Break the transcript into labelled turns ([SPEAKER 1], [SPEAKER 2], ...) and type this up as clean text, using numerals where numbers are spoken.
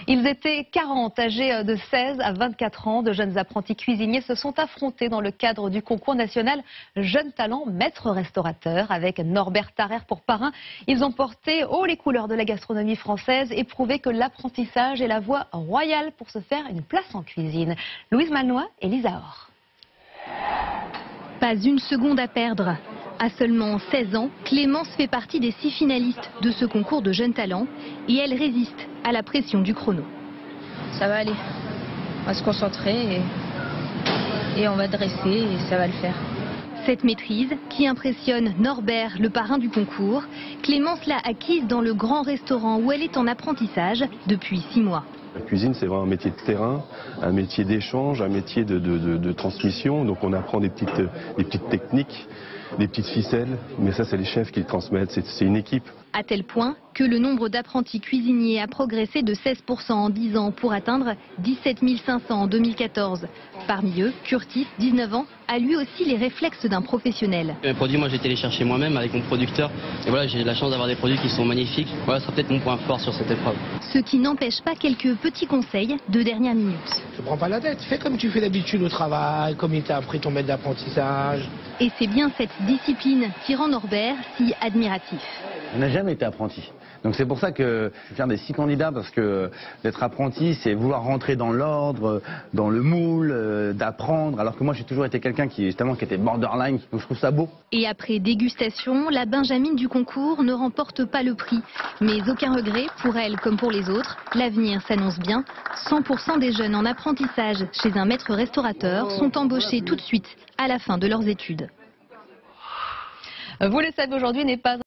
[SPEAKER 1] Ils étaient 40, âgés de 16 à 24 ans. De jeunes apprentis cuisiniers se sont affrontés dans le cadre du concours national Jeunes Talents Maître Restaurateur. Avec Norbert Tarrer pour parrain, ils ont porté haut les couleurs de la gastronomie française et prouvé que l'apprentissage est la voie royale pour se faire une place en cuisine. Louise Malnois et Lisa Or.
[SPEAKER 2] Pas une seconde à perdre. À seulement 16 ans, Clémence fait partie des 6 finalistes de ce concours de jeunes talents et elle résiste à la pression du chrono.
[SPEAKER 3] Ça va aller, on va se concentrer et on va dresser et ça va le faire.
[SPEAKER 2] Cette maîtrise qui impressionne Norbert, le parrain du concours, Clémence l'a acquise dans le grand restaurant où elle est en apprentissage depuis 6 mois.
[SPEAKER 4] La cuisine, c'est vraiment un métier de terrain, un métier d'échange, un métier de transmission. Donc on apprend des petites techniques, des petites ficelles, mais ça c'est les chefs qui le transmettent, c'est une équipe.
[SPEAKER 2] À tel point que le nombre d'apprentis cuisiniers a progressé de 16% en 10 ans pour atteindre 17 500 en 2014. Parmi eux, Curtis, 19 ans, a lui aussi les réflexes d'un professionnel.
[SPEAKER 5] Les produits, moi j'ai été les chercher moi-même avec mon producteur. Et voilà, j'ai la chance d'avoir des produits qui sont magnifiques. Voilà, ça sera peut-être mon point fort sur cette épreuve.
[SPEAKER 2] Ce qui n'empêche pas quelques petits conseils de dernière minute.
[SPEAKER 6] Ne prends pas la tête, fais comme tu fais d'habitude au travail, comme il t'a appris ton maître d'apprentissage.
[SPEAKER 2] Et c'est bien cette discipline qui rend Norbert si admiratif.
[SPEAKER 7] On n'a jamais été apprenti. Donc c'est pour ça que je suis fier des 6 candidats, parce que d'être apprenti, c'est vouloir rentrer dans l'ordre, dans le moule, d'apprendre, alors que moi j'ai toujours été quelqu'un qui était borderline, donc je trouve ça beau.
[SPEAKER 2] Et après dégustation, la Benjamine du concours ne remporte pas le prix. Mais aucun regret pour elle comme pour les autres. L'avenir s'annonce bien. 100% des jeunes en apprentissage chez un maître restaurateur sont embauchés tout de suite à la fin de leurs études.
[SPEAKER 1] Vous le savez, aujourd'hui n'est pas